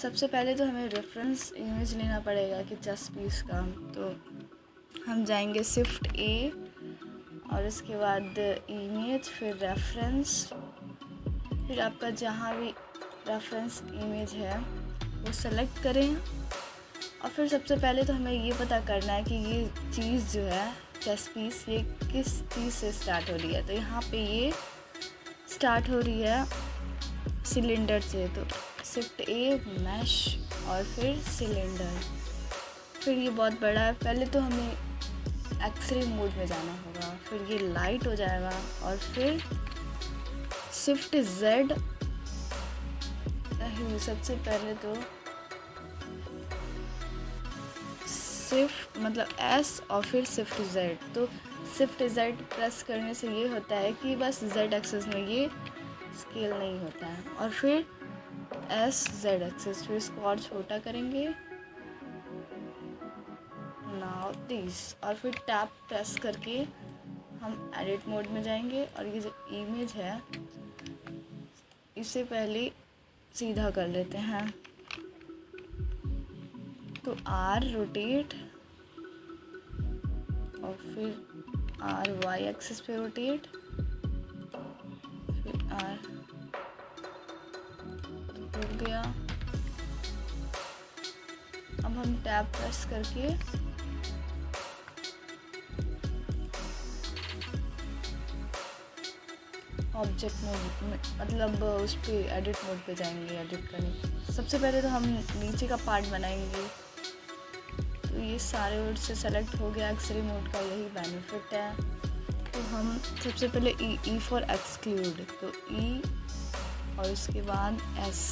सबसे पहले तो हमें रेफरेंस इमेज लेना पड़ेगा कि चेस पीस का। तो हम जाएंगे शिफ्ट ए और इसके बाद इमेज, फिर रेफरेंस, फिर आपका जहाँ भी रेफरेंस इमेज है वो सेलेक्ट करें। और फिर सबसे पहले तो हमें ये पता करना है कि ये चीज़ जो है चेस पीस ये किस चीज़ से स्टार्ट हो रही है। तो यहाँ पे ये स्टार्ट हो रही है सिलेंडर से। तो शिफ्ट ए, मैश और फिर सिलेंडर। फिर ये बहुत बड़ा है, पहले तो हमें एक्सरे मोड में जाना होगा, फिर ये लाइट हो जाएगा और फिर शिफ्ट जेड। सबसे पहले तो शिफ्ट मतलब एस और फिर शिफ्ट जेड। तो शिफ्ट जेड प्रेस करने से ये होता है कि बस जेड एक्सेस में ये स्केल नहीं होता है। और फिर एस जेड एक्सेस, फिर इसको और छोटा करेंगे नाउ दिस। और फिर टैप प्रेस करके हम एडिट मोड में जाएंगे और ये जो इमेज है इसे पहले सीधा कर लेते हैं। तो आर रोटेट और फिर आर वाई एक्सिस पे रोटेट, फिर आर हो गया। अब हम टैब प्रेस करके ऑब्जेक्ट मोड में मतलब उस पर एडिट मोड पे जाएंगे एडिट करने। सबसे पहले तो हम नीचे का पार्ट बनाएंगे। तो ये सारे वर्ड से सेलेक्ट हो गया। एक्सरे मोड का यही बेनिफिट है। तो हम सबसे पहले ई फॉर एक्सक्लूड, तो ई और उसके बाद एस।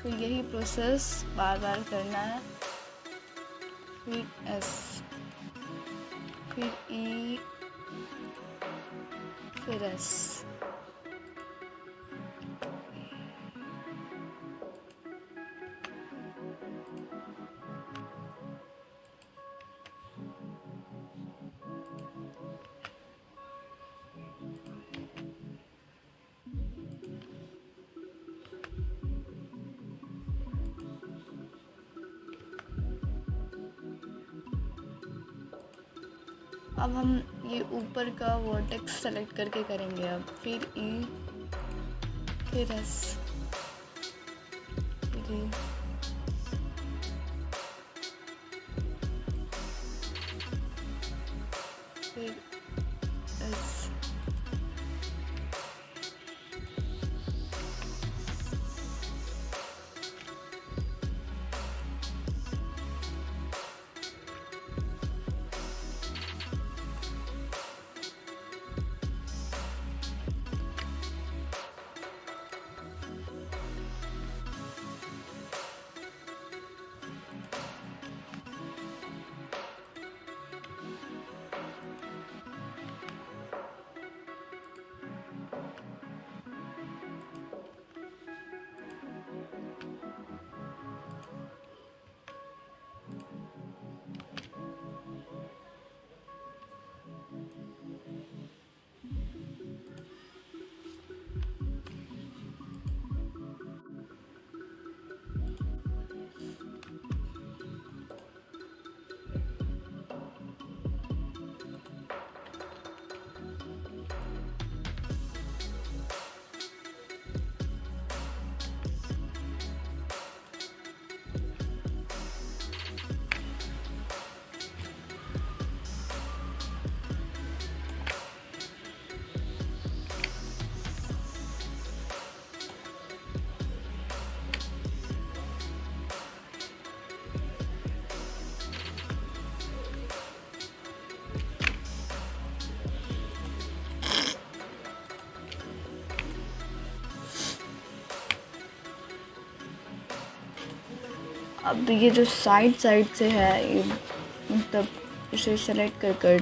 फिर यही प्रोसेस बार बार करना है। फिर एस, फिर ई, फिर एस। अब हम ये ऊपर का वर्टेक्स सेलेक्ट करके करेंगे। अब फिर ई, फिर एस, फिर ई, फिर एस। अब ये जो साइड से है ये मतलब इसे सेलेक्ट कर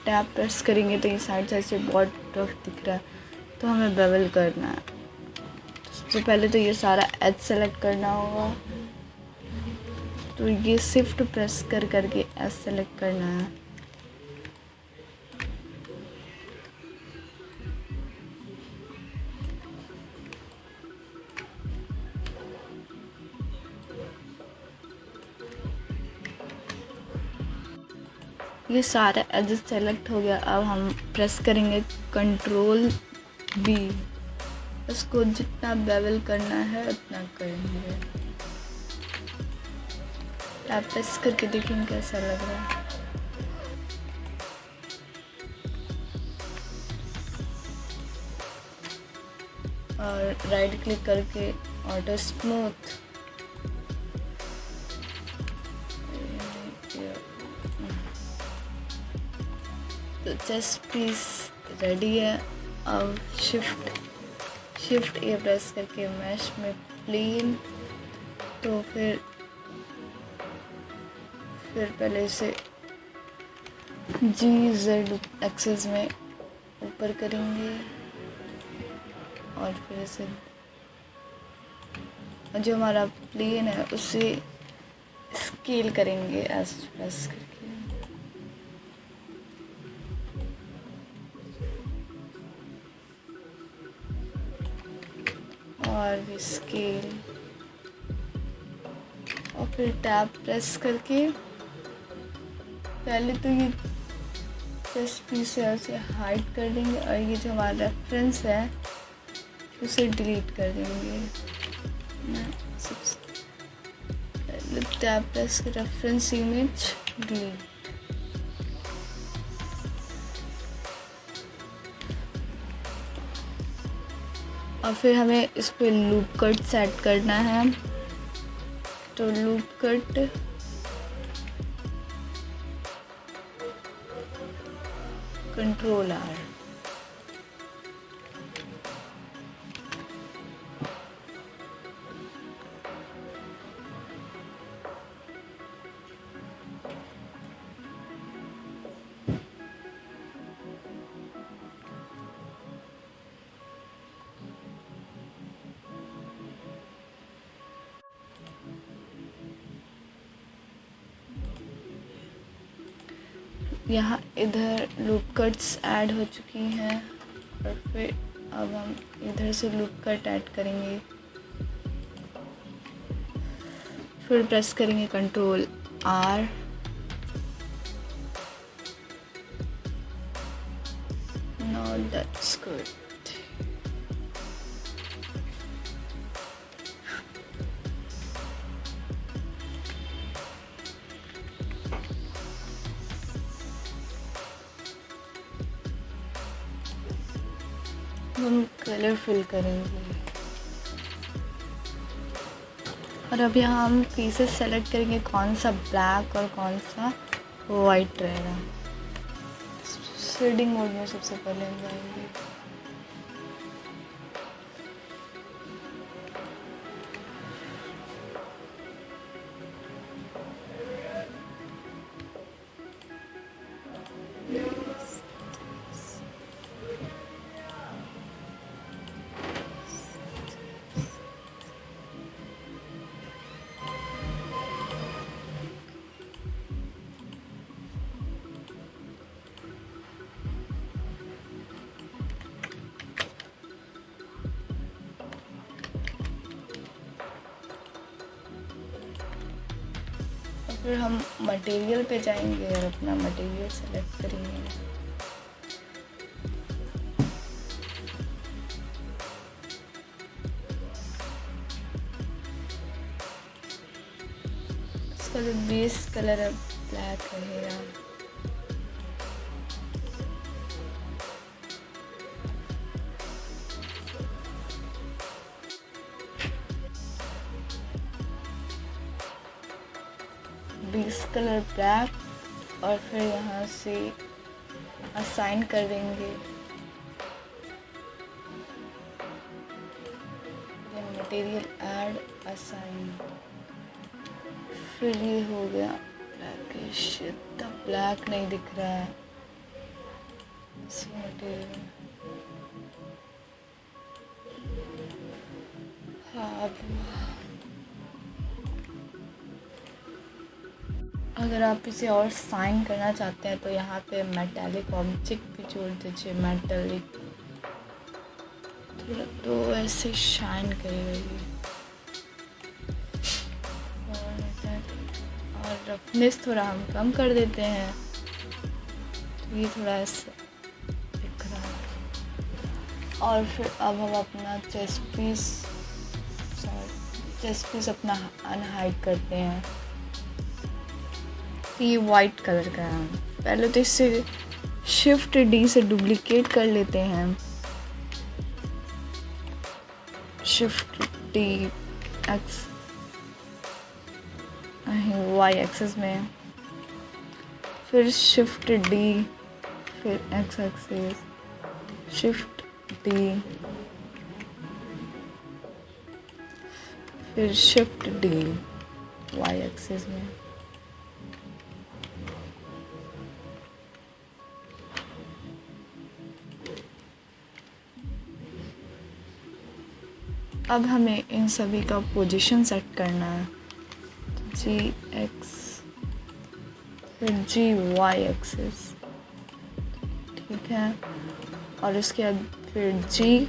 टैप प्रेस करेंगे तो ये साइड से बहुत टफ दिख रहा है। तो हमें बेवल करना है। सबसे पहले तो ये सारा एच सेलेक्ट करना होगा। तो ये शिफ्ट प्रेस करके एस सेलेक्ट करना है। ये सारा एजेस सेलेक्ट हो गया। अब हम प्रेस करेंगे कंट्रोल बी, इसको जितना बेवल करना है उतना करेंगे। आप प्रेस करके देखेंगे कैसा लग रहा है। और राइट क्लिक करके ऑटो स्मूथ, तो चेस्ट पीस रेडी है। अब शिफ्ट ए प्रेस करके मैश में प्लेन, तो फिर पहले से GZ एक्सेस में ऊपर करेंगे और फिर से जो हमारा प्लेन है उसे स्केल करेंगे एस प्रेस करके, और स्केल, और फिर टैब प्रेस करके पहले तो ये चेस्ट पीस है उसे हाइड कर देंगे, और ये जो हमारा रेफरेंस है उसे डिलीट कर देंगे। मैं सबसे पहले टैब प्रेस कर रेफरेंस इमेज डिलीट, और फिर हमें इस पे लूप कट सेट करना है। तो लूप कट कंट्रोल R, यहाँ इधर लूप कट्स ऐड हो चुकी हैं, और फिर अब हम इधर से लूप कट ऐड करेंगे। फिर प्रेस करेंगे control R, now that's good। हम कलर फिल करेंगे, और अब यहाँ हम पीसेस सेलेक्ट करेंगे कौन सा ब्लैक और कौन सा वाइट रहेगा। शेडिंग मोड में सबसे पहले हम जाएंगे। फिर हम मटेरियल पे जाएंगे और अपना मटेरियल सेलेक्ट करेंगे। इसका जो बेस कलर है ब्लैक रहेगा। बेस कलर ब्लैक, और फिर यहाँ से असाइन कर देंगे मटेरियल ऐड असाइन। फिर ये हो गया ब्लैकिश, इतना ब्लैक नहीं दिख रहा है इस मटेरियल। हाँ, अगर आप इसे और साइन करना चाहते हैं तो यहाँ पे मेटालिक ऑब्जेक्ट भी जोड़ दीजिए। मेटालिक थोड़ा तो ऐसे शाइन करेगा ये, और रफनेस थोड़ा हम कम कर देते हैं। ये थोड़ा ऐसा दिख रहा है। और फिर अब हम अपना चेस्ट पीस अपना अनहाइड करते हैं। तो ये वाइट कलर का है। पहले तो इससे शिफ्ट डी से डुप्लीकेट कर लेते हैं। Shift D X Y axis में, फिर शिफ्ट डी, फिर एक्स एक्सिस, शिफ्ट डी, फिर शिफ्ट डी वाई एक्सिस में। अब हमें इन सभी का पोजीशन सेट करना है। जी एक्स, फिर जी वाई एक्सिस, ठीक है। और उसके बाद फिर जी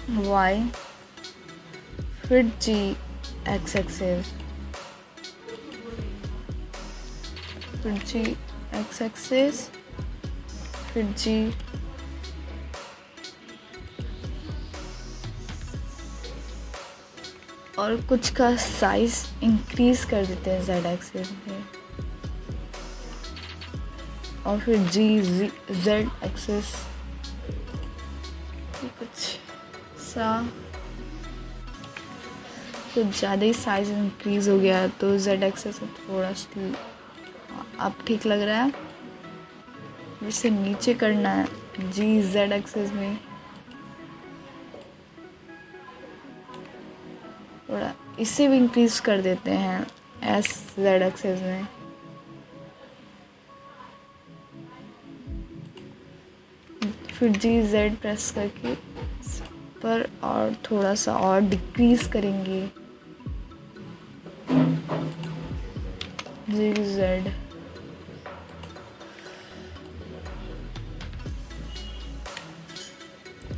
वाई, फिर जी एक्स एक्सिस, फिर जी एक्स एक्सिस, फिर जी और कुछ का साइज इंक्रीज कर देते हैं जेड एक्सिस में। और फिर जी जेड एक्सिस कुछ ज़्यादा ही साइज इंक्रीज हो गया, तो जेड एक्सिस थोड़ा सा अब ठीक लग रहा है। इसे नीचे करना है जी जेड एक्सिस में, थोड़ा इसे भी इंक्रीज कर देते हैं एस जेड एक्सिस में। फिर जी जेड प्रेस करके पर और थोड़ा सा और डिक्रीज करेंगे जी जेड।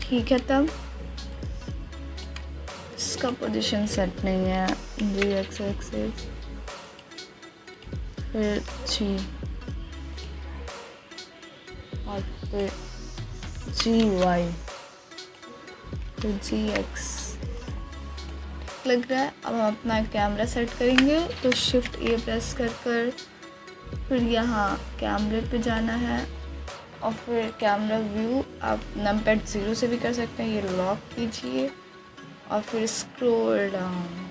ठीक है, तब इसका पोजीशन सेट नहीं है। जी एक्स एक्सिस, फिर जी और फिर जी वाई, फिर जी एक्स लग रहा है। अब हम अपना कैमरा सेट करेंगे, तो शिफ्ट ए प्रेस कर फिर यहाँ कैमरे पे जाना है और फिर कैमरा व्यू आप नंपैड 0 से भी कर सकते हैं। ये लॉक कीजिए और फिर स्क्रॉल डाउन।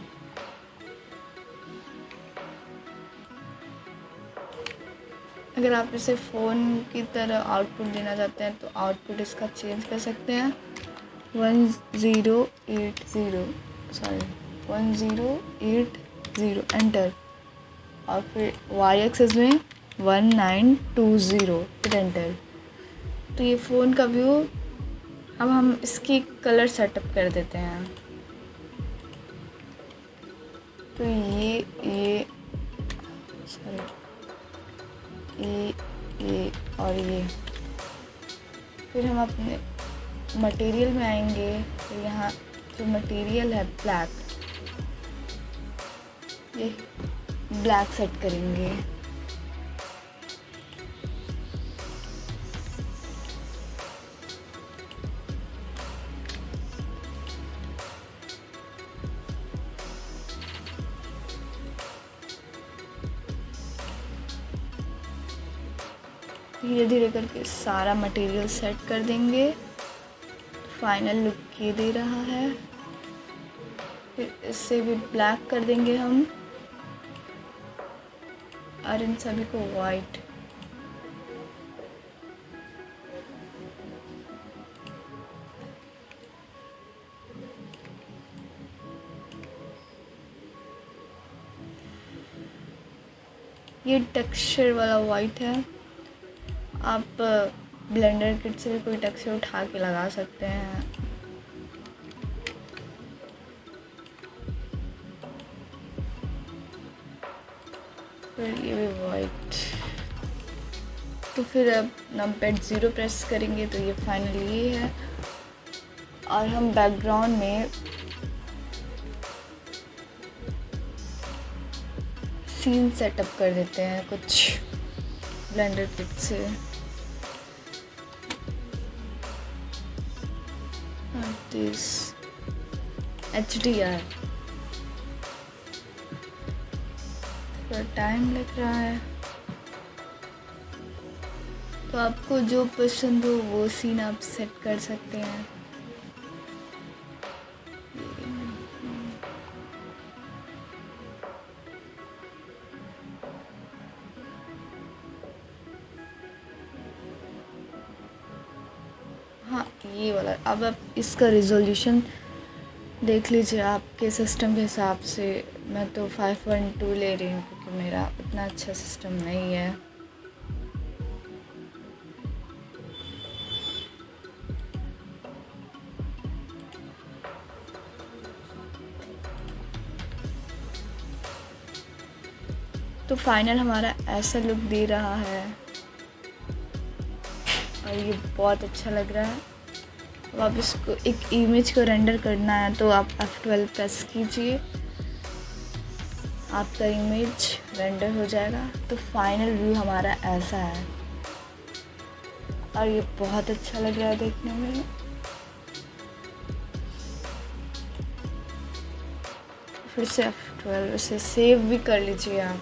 अगर आप इसे फ़ोन की तरह आउटपुट देना चाहते हैं तो आउटपुट इसका चेंज कर सकते हैं। 1080 एंटर, और फिर वाई एक्सिस में 1920 फिर एंटर। तो ये फ़ोन का व्यू। अब हम इसकी कलर सेटअप कर देते हैं। तो ये और ये। फिर हम अपने मटेरियल में आएंगे, तो यहाँ जो मटेरियल है ब्लैक, ये ब्लैक सेट करेंगे। धीरे धीरे करके सारा मटेरियल सेट कर देंगे। फाइनल लुक ये दे रहा है। फिर इससे भी ब्लैक कर देंगे हम और इन सभी को वाइट। ये टेक्सचर वाला वाइट है। आप ब्लेंडर किट से भी कोई टेक्सचर उठा के लगा सकते हैं। फिर ये भी वाइट। तो फिर अब नंपैड 0 प्रेस करेंगे तो ये फाइनली ये है। और हम बैकग्राउंड में सीन सेटअप कर देते हैं कुछ ब्लेंडर किट से। This HDR। थोड़ा टाइम लग रहा है, तो आपको जो पसंद हो वो सीन आप सेट कर सकते हैं। हाँ, ये वाला। अब आप इसका रिजोल्यूशन देख लीजिए आपके सिस्टम के हिसाब से। मैं तो 5.2 ले रही हूँ क्योंकि मेरा उतना अच्छा सिस्टम नहीं है। तो फाइनल हमारा ऐसा लुक दे रहा है और ये बहुत अच्छा लग रहा है। अब आप इसको एक इमेज को रेंडर करना है तो आप F12 प्रेस कीजिए, आपका इमेज रेंडर हो जाएगा। तो फाइनल व्यू हमारा ऐसा है और ये बहुत अच्छा लग रहा है देखने में। फिर से F12 इसे सेव भी कर लीजिए आप।